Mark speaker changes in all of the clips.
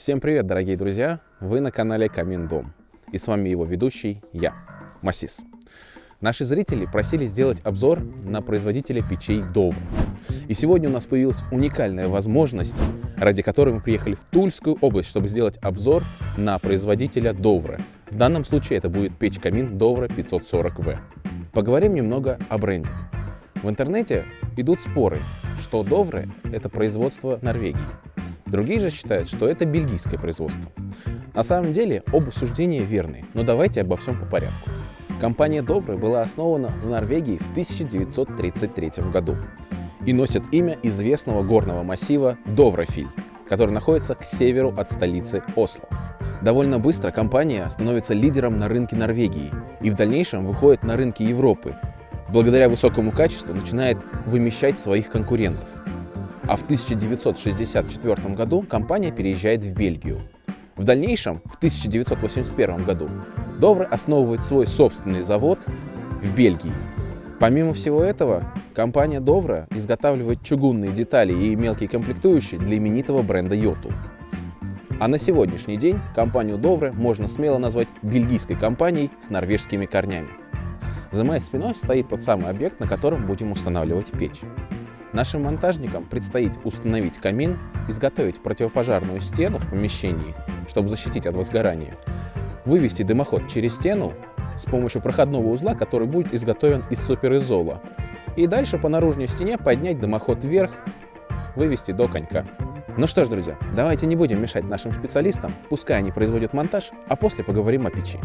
Speaker 1: Всем привет, дорогие друзья! Вы на канале Камин Дом. И с вами его ведущий я, Масис. Наши зрители просили сделать обзор на производителя печей Довра. И сегодня у нас появилась уникальная возможность, ради которой мы приехали в Тульскую область, чтобы сделать обзор на производителя Довра. В данном случае это будет печь-камин Довра 540В. Поговорим немного о бренде. В интернете идут споры, что Довра — это производство Норвегии. Другие же считают, что это бельгийское производство. На самом деле оба суждения верны, но давайте обо всем по порядку. Компания Довра была основана в Норвегии в 1933 году и носит имя известного горного массива Доврафиль, который находится к северу от столицы Осло. Довольно быстро компания становится лидером на рынке Норвегии и в дальнейшем выходит на рынки Европы. Благодаря высокому качеству начинает вымещать своих конкурентов. А в 1964 году компания переезжает в Бельгию. В дальнейшем, в 1981 году, Довра основывает свой собственный завод в Бельгии. Помимо всего этого, компания Довра изготавливает чугунные детали и мелкие комплектующие для именитого бренда Йоту. А на сегодняшний день компанию Довра можно смело назвать бельгийской компанией с норвежскими корнями. За моей спиной стоит тот самый объект, на котором будем устанавливать печь. Нашим монтажникам предстоит установить камин, изготовить противопожарную стену в помещении, чтобы защитить от возгорания, вывести дымоход через стену с помощью проходного узла, который будет изготовлен из суперизола, и дальше по наружной стене поднять дымоход вверх, вывести до конька. Ну что ж, друзья, давайте не будем мешать нашим специалистам, пускай они производят монтаж, а после поговорим о печи.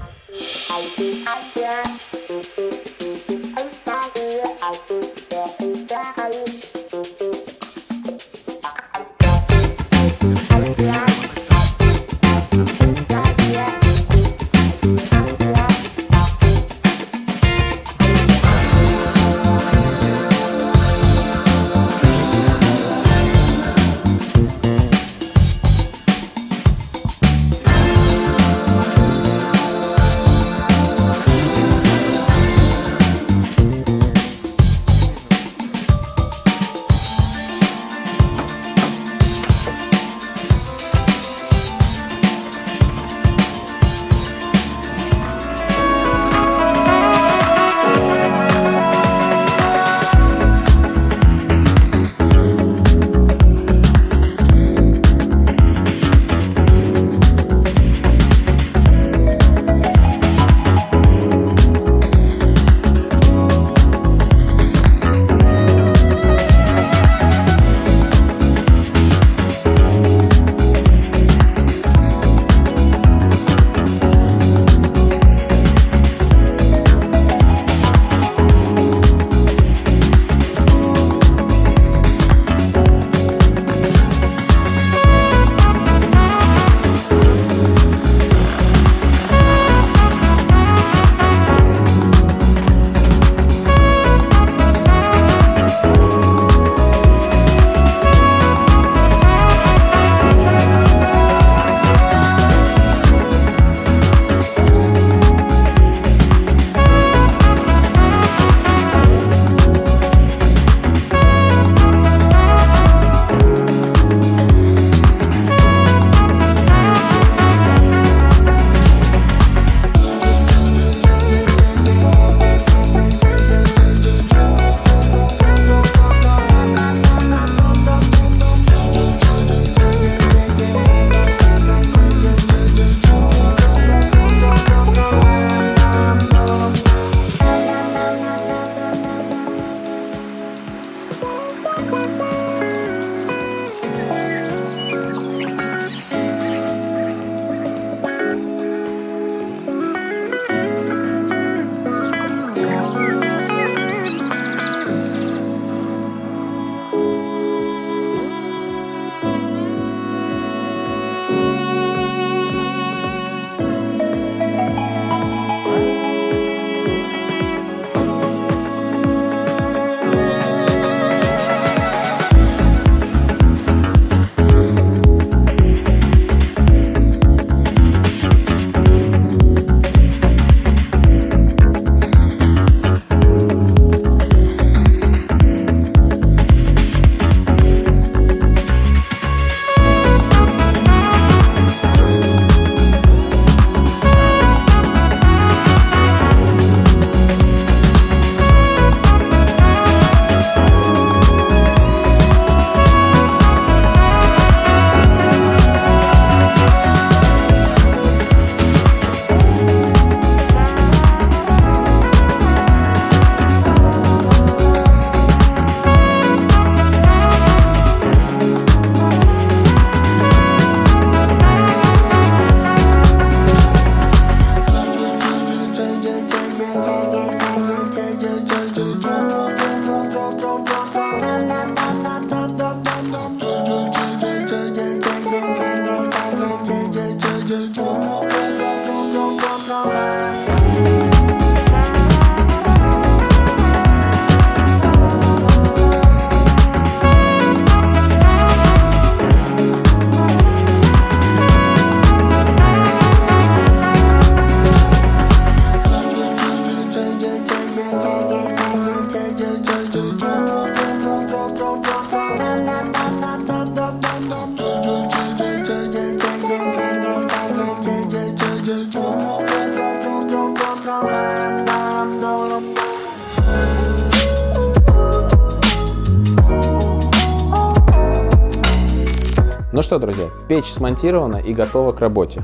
Speaker 1: Ну что, друзья, печь смонтирована и готова к работе.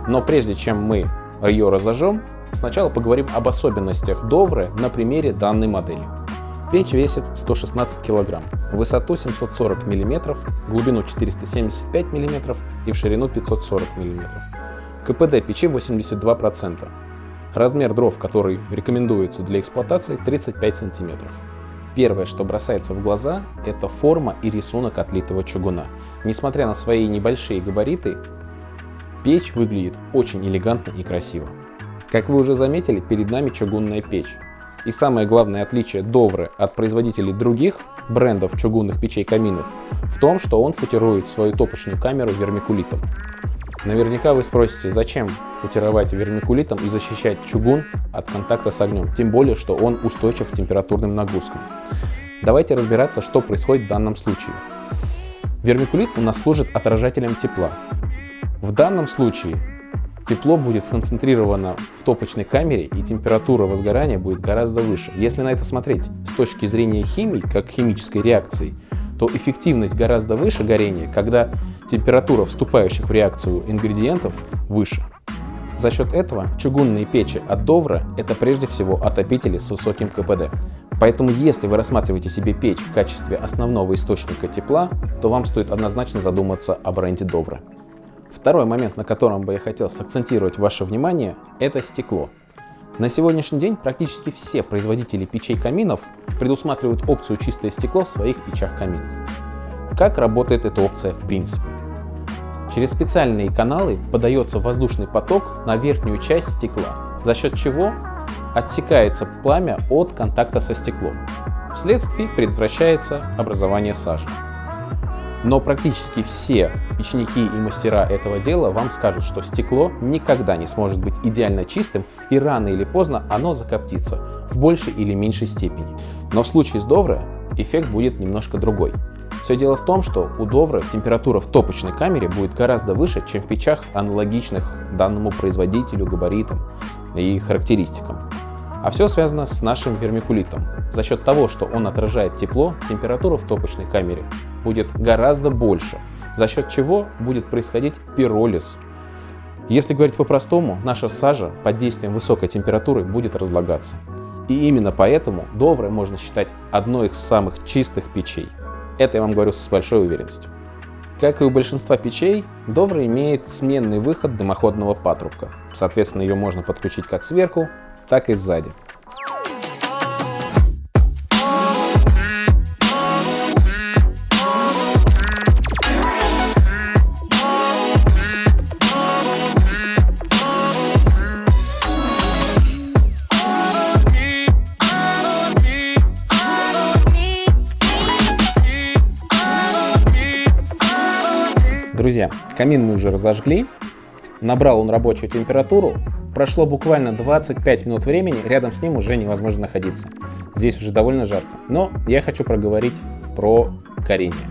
Speaker 1: Но прежде чем мы ее разожжем, сначала поговорим об особенностях Довры на примере данной модели. Печь весит 116 кг, в высоту 740 мм, глубину 475 мм и в ширину 540 мм. КПД печи 82%. Размер дров, который рекомендуется для эксплуатации, 35 см. Первое, что бросается в глаза, это форма и рисунок отлитого чугуна. Несмотря на свои небольшие габариты, печь выглядит очень элегантно и красиво. Как вы уже заметили, перед нами чугунная печь. И самое главное отличие Довры от производителей других брендов чугунных печей-каминов в том, что он футирует свою топочную камеру вермикулитом. Наверняка вы спросите, зачем футировать вермикулитом и защищать чугун от контакта с огнем, тем более, что он устойчив к температурным нагрузкам. Давайте разбираться, что происходит в данном случае. Вермикулит у нас служит отражателем тепла. В данном случае тепло будет сконцентрировано в топочной камере, и температура возгорания будет гораздо выше. Если на это смотреть с точки зрения химии, как химической реакции, то эффективность гораздо выше горения, когда температура вступающих в реакцию ингредиентов выше. За счет этого чугунные печи от Довры – это прежде всего отопители с высоким КПД. Поэтому если вы рассматриваете себе печь в качестве основного источника тепла, то вам стоит однозначно задуматься о бренде Довры. Второй момент, на котором бы я хотел сакцентировать ваше внимание – это стекло. На сегодняшний день практически все производители печей-каминов предусматривают опцию чистое стекло в своих печах-каминах. Как работает эта опция в принципе? Через специальные каналы подается воздушный поток на верхнюю часть стекла, за счет чего отсекается пламя от контакта со стеклом. Вследствие предотвращается образование сажи. Но практически все печники и мастера этого дела вам скажут, что стекло никогда не сможет быть идеально чистым, и рано или поздно оно закоптится в большей или меньшей степени. Но в случае с Довры эффект будет немножко другой. Все дело в том, что у Довры температура в топочной камере будет гораздо выше, чем в печах, аналогичных данному производителю, габаритам и характеристикам. А все связано с нашим вермикулитом. За счет того, что он отражает тепло, температура в топочной камере будет гораздо больше, за счет чего будет происходить пиролиз. Если говорить по-простому, наша сажа под действием высокой температуры будет разлагаться. И именно поэтому Довры можно считать одной из самых чистых печей. Это я вам говорю с большой уверенностью. Как и у большинства печей, Довра имеет сменный выход дымоходного патрубка. Соответственно, ее можно подключить как сверху, так и сзади. Друзья, камин мы уже разожгли, набрал он рабочую температуру, прошло буквально 25 минут времени, рядом с ним уже невозможно находиться. Здесь уже довольно жарко, но я хочу проговорить про горение.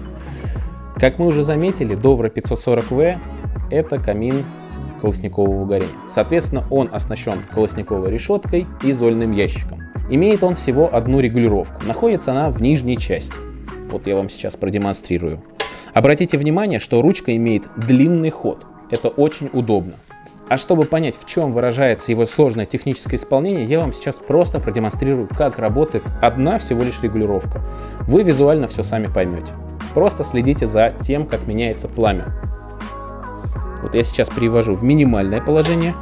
Speaker 1: Как мы уже заметили, Довра 540V – это камин колосникового горения. Соответственно, он оснащен колосниковой решеткой и зольным ящиком. Имеет он всего одну регулировку, находится она в нижней части. Вот я вам сейчас продемонстрирую. Обратите внимание, что ручка имеет длинный ход. Это очень удобно. А чтобы понять, в чем выражается его сложное техническое исполнение, я вам сейчас просто продемонстрирую, как работает одна всего лишь регулировка. Вы визуально все сами поймете. Просто следите за тем, как меняется пламя. Вот я сейчас перевожу в минимальное положение,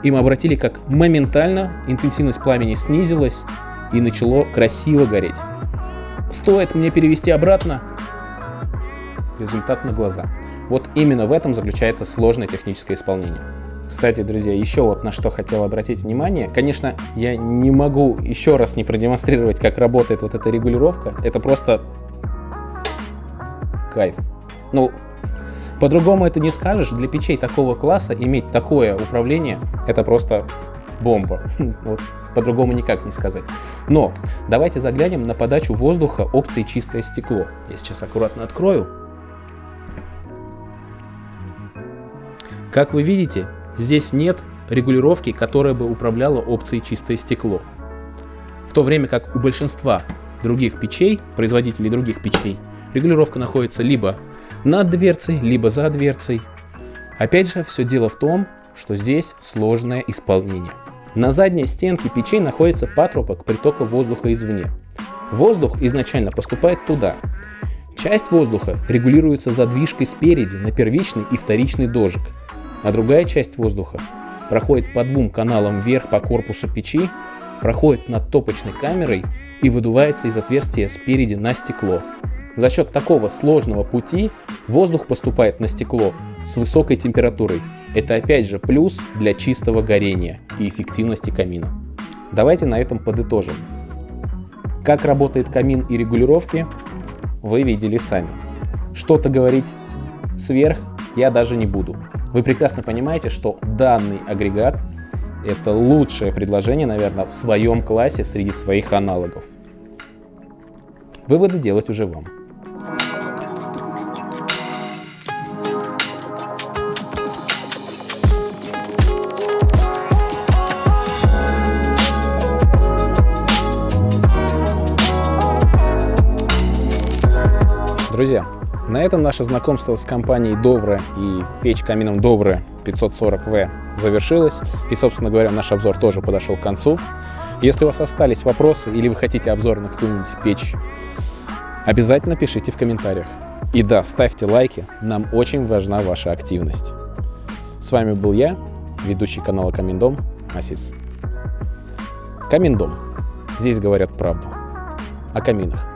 Speaker 1: и мы обратили, как моментально интенсивность пламени снизилась и начало красиво гореть. Стоит мне перевести обратно, результат на глаза. Вот именно в этом заключается сложное техническое исполнение. Кстати, друзья, еще вот на что хотел обратить внимание. Конечно, я не могу еще раз не продемонстрировать, как работает вот эта регулировка. Это просто кайф. Ну, по-другому это не скажешь. Для печей такого класса иметь такое управление — это просто бомба. Вот, по-другому никак не сказать. Но давайте заглянем на подачу воздуха опции «Чистое стекло». Я сейчас аккуратно открою. Как вы видите, здесь нет регулировки, которая бы управляла опцией «Чистое стекло». В то время как у большинства других печей, производителей других печей, регулировка находится либо над дверцей, либо за дверцей. Опять же, все дело в том, что здесь сложное исполнение. На задней стенке печей находится патрубок притока воздуха извне. Воздух изначально поступает туда. Часть воздуха регулируется задвижкой спереди на первичный и вторичный дожик, а другая часть воздуха проходит по двум каналам вверх по корпусу печи, проходит над топочной камерой и выдувается из отверстия спереди на стекло. За счет такого сложного пути воздух поступает на стекло с высокой температурой. Это опять же плюс для чистого горения и эффективности камина. Давайте на этом подытожим. Как работает камин и регулировки, вы видели сами. Что-то говорить сверх я даже не буду. Вы прекрасно понимаете, что данный агрегат — это лучшее предложение, наверное, в своем классе среди своих аналогов. Выводы делать уже вам. Друзья, на этом наше знакомство с компанией Dovre и печь камином Dovre 540V завершилось. И, собственно говоря, наш обзор тоже подошел к концу. Если у вас остались вопросы или вы хотите обзор на какую-нибудь печь, обязательно пишите в комментариях. И да, ставьте лайки, нам очень важна ваша активность. С вами был я, ведущий канала Камин-Дом, Масис. Камин-Дом. Здесь говорят правду о каминах.